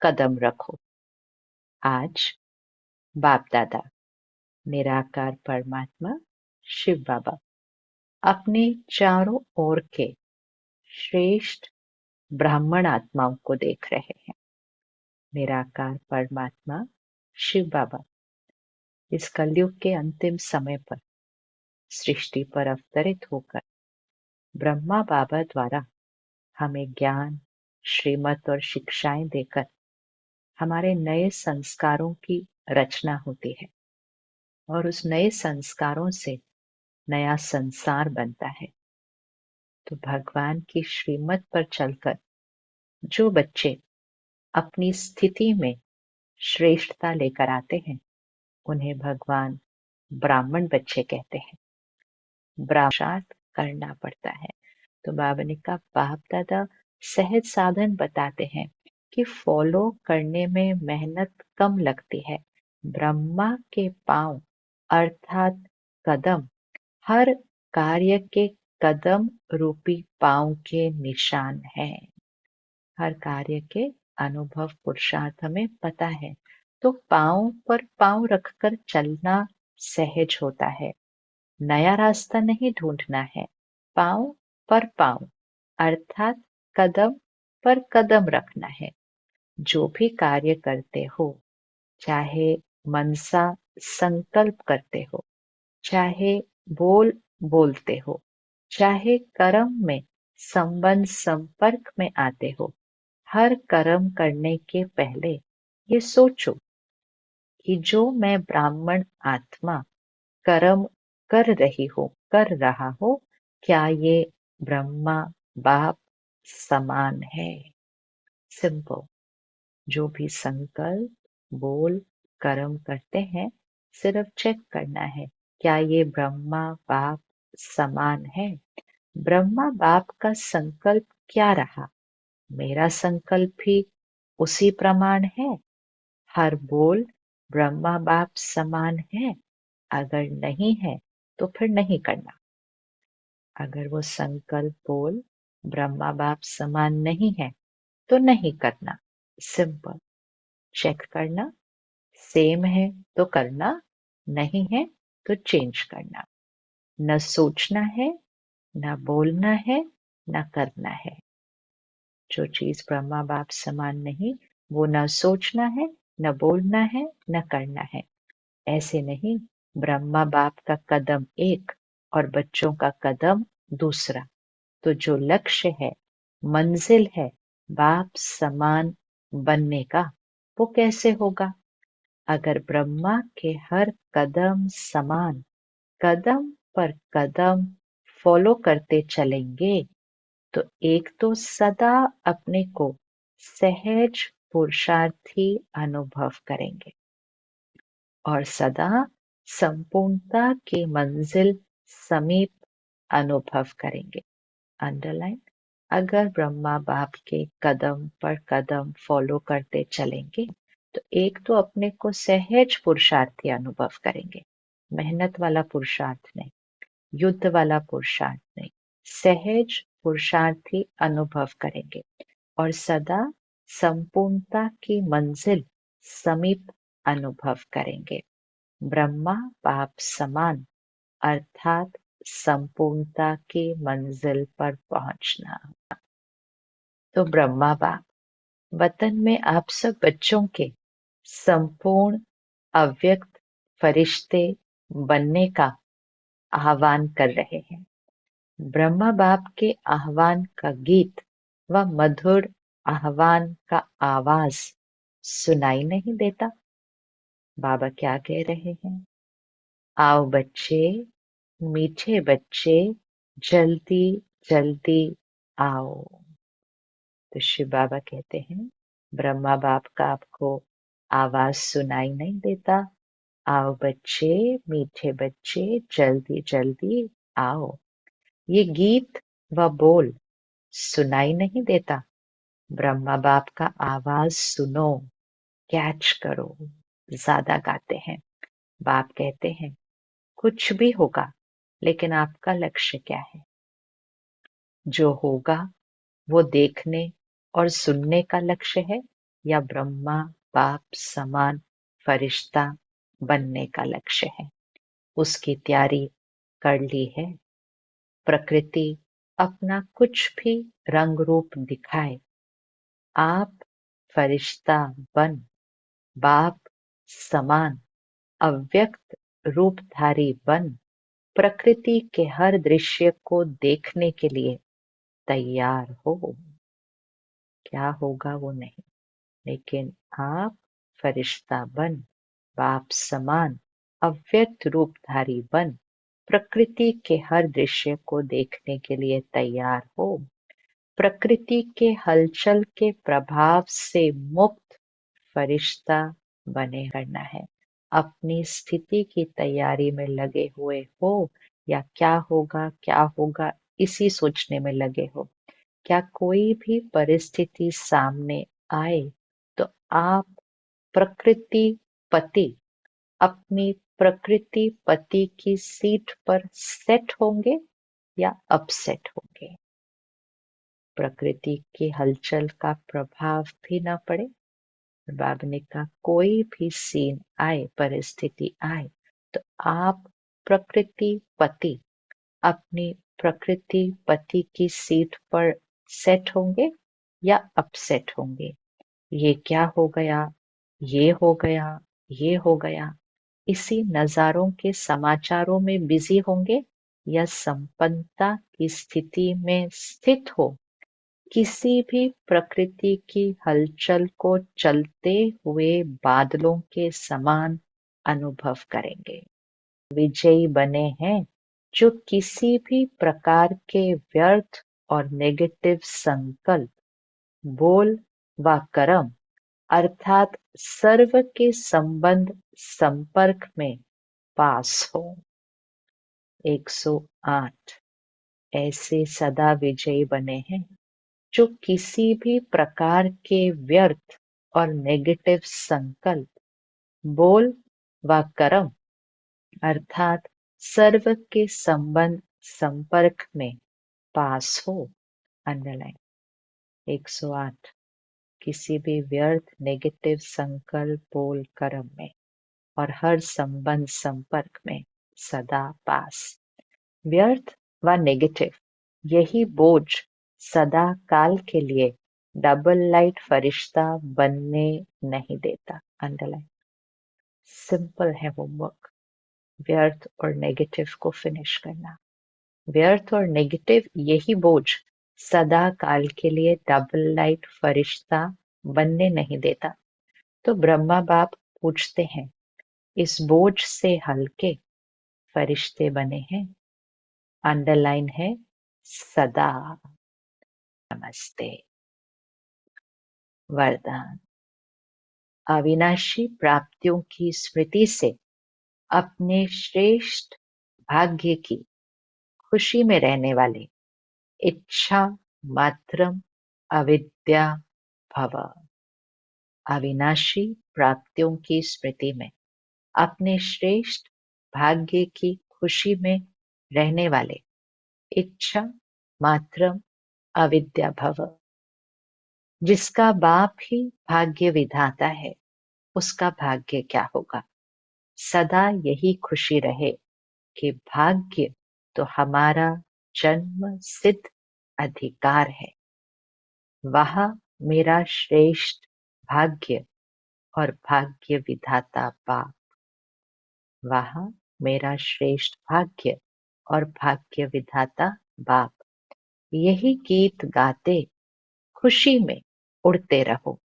कदम रखो। आज बाप दादा निराकार परमात्मा शिव बाबा अपने चारों ओर के श्रेष्ठ ब्राह्मण आत्माओं को देख रहे हैं। निराकार परमात्मा शिव बाबा इस कलयुग के अंतिम समय पर सृष्टि पर अवतरित होकर ब्रह्मा बाबा द्वारा हमें ज्ञान, श्रीमत और शिक्षाएं देकर हमारे नए संस्कारों की रचना होती है और उस नए संस्कारों से नया संसार बनता है। तो भगवान की श्रीमत पर चलकर जो बच्चे अपनी स्थिति में श्रेष्ठता लेकर आते हैं उन्हें भगवान ब्राह्मण बच्चे कहते हैं। पुरुषार्थ करना पड़ता है। तो बाबा ने कहा बाप दादा सहज साधन बताते हैं कि फॉलो करने में मेहनत कम लगती है। ब्रह्मा के पांव अर्थात कदम हर कार्य के कदम रूपी पांव के निशान है। हर कार्य के अनुभव पुरुषार्थ हमें पता है। तो पांव पर पांव रखकर चलना सहज होता है। नया रास्ता नहीं ढूंढना है। पांव पर पांव अर्थात कदम पर कदम रखना है। जो भी कार्य करते हो, चाहे मनसा संकल्प करते हो, चाहे बोलते हो, चाहे कर्म में संबंध संपर्क में आते हो, हर कर्म करने के पहले ये सोचो कि जो मैं ब्राह्मण आत्मा कर्म कर रहा हूं, क्या ये ब्रह्मा बाप समान है? सिंपल। जो भी संकल्प, बोल, कर्म करते हैं, सिर्फ चेक करना है, क्या ये ब्रह्मा बाप समान है? ब्रह्मा बाप का संकल्प क्या रहा? मेरा संकल्प भी उसी प्रमाण है? हर बोल ब्रह्मा बाप समान है? अगर नहीं है तो फिर नहीं करना। अगर वो संकल्प बोल ब्रह्मा बाप समान नहीं है तो नहीं करना। सिंपल। चेक करना, सेम है तो करना, नहीं है तो चेंज करना। न सोचना है, न बोलना है, न करना है। जो चीज ब्रह्मा बाप समान नहीं, वो न सोचना है, न बोलना है, न करना है। ऐसे नहीं, ब्रह्मा बाप का कदम एक और बच्चों का कदम दूसरा। तो जो लक्ष्य है, मंजिल है बाप समान बनने का, वो कैसे होगा? अगर ब्रह्मा के हर कदम समान, कदम पर कदम फॉलो करते चलेंगे, तो एक तो सदा अपने को सहज पुरुषार्थी अनुभव करेंगे और सदा संपूर्णता की मंजिल समीप अनुभव करेंगे। अंडरलाइन। अगर ब्रह्मा बाप के कदम पर कदम फॉलो करते चलेंगे तो एक तो अपने को सहज पुरुषार्थी अनुभव करेंगे। मेहनत वाला पुरुषार्थ नहीं, युद्ध वाला पुरुषार्थ नहीं, सहज पुरुषार्थी अनुभव करेंगे और सदा संपूर्णता की मंजिल समीप अनुभव करेंगे। ब्रह्मा बाप समान अर्थात संपूर्णता की मंजिल पर पहुंचना। तो ब्रह्मा बाप वतन में आप सब बच्चों के संपूर्ण अव्यक्त फरिश्ते बनने का आह्वान कर रहे हैं। ब्रह्मा बाप के आह्वान का गीत व मधुर आह्वान का आवाज सुनाई नहीं देता? बाबा क्या कह रहे हैं? आओ बच्चे, मीठे बच्चे, जल्दी जल्दी आओ। तो शिव बाबा कहते हैं ब्रह्मा बाप का आपको आवाज सुनाई नहीं देता? आओ बच्चे, मीठे बच्चे, जल्दी जल्दी आओ। ये गीत व बोल सुनाई नहीं देता? ब्रह्मा बाप का आवाज सुनो, कैच करो। ज्यादा गाते हैं। बाप कहते हैं कुछ भी होगा, लेकिन आपका लक्ष्य क्या है? जो होगा वो देखने और सुनने का लक्ष्य है या ब्रह्मा बाप समान फरिश्ता बनने का लक्ष्य है। उसकी तैयारी कर ली है। प्रकृति अपना कुछ भी रंग रूप दिखाए, आप फरिश्ता बन बाप समान अव्यक्त रूपधारी बन प्रकृति के हर दृश्य को देखने के लिए तैयार हो। क्या होगा वो नहीं, लेकिन आप फरिश्ता बन बाप समान अव्यक्त रूपधारी बन प्रकृति के हर दृश्य को देखने के लिए तैयार हो। प्रकृति के हलचल के प्रभाव से मुक्त फरिश्ता बने करना है। अपनी स्थिति की तैयारी में लगे हुए हो या क्या होगा इसी सोचने में लगे हो। क्या कोई भी परिस्थिति सामने आए तो आप प्रकृति पति अपनी प्रकृति पति की सीट पर सेट होंगे या अपसेट होंगे। प्रकृति की हलचल का प्रभाव भी न पड़े। बाबा ने कहा कोई भी सीन आए, परिस्थिति आए तो आप प्रकृति पति अपनी प्रकृति पति की सीट पर सेट होंगे या अपसेट होंगे। ये क्या हो गया, ये हो गया, ये हो गया, इसी नजारों के समाचारों में बिजी होंगे या संपन्नता की स्थिति में स्थित हो किसी भी प्रकृति की हलचल को चलते हुए बादलों के समान अनुभव करेंगे। विजयी बने हैं जो किसी भी प्रकार के व्यर्थ और नेगेटिव संकल्प, बोल व कर्म अर्थात सर्व के संबंध संपर्क में पास हो। 108 ऐसे सदा विजयी बने हैं जो किसी भी प्रकार के व्यर्थ और नेगेटिव संकल्प, बोल व कर्म अर्थात सर्व के संबंध संपर्क में पास हो। अंडरलाइन 108 किसी भी व्यर्थ नेगेटिव संकल्प, बोल कर्म में और हर संबंध संपर्क में सदा पास। व्यर्थ व नेगेटिव यही बोझ सदा काल के लिए डबल लाइट फरिश्ता बनने नहीं देता। अंडरलाइन सिंपल है होमवर्क, व्यर्थ और नेगेटिव को फिनिश करना। व्यर्थ और नेगेटिव यही बोझ सदा काल के लिए डबल लाइट फरिश्ता बनने नहीं देता। तो ब्रह्मा बाप पूछते हैं इस बोझ से हल्के फरिश्ते बने हैं। अंडरलाइन है सदा। नमस्ते। वरदान अविनाशी प्राप्तियों की स्मृति से अपने श्रेष्ठ भाग्य की खुशी में रहने वाले इच्छा मात्रम अविद्या भव। अविनाशी प्राप्तियों की स्मृति में अपने श्रेष्ठ भाग्य की खुशी में रहने वाले इच्छा मात्रम अविद्या भव। जिसका बाप ही भाग्य विधाता है उसका भाग्य क्या होगा। सदा यही खुशी रहे कि भाग्य तो हमारा जन्म सिद्ध अधिकार है। वह मेरा श्रेष्ठ भाग्य और भाग्य विधाता बाप। वह मेरा श्रेष्ठ भाग्य और भाग्य विधाता बाप। यही गीत गाते खुशी में उड़ते रहो।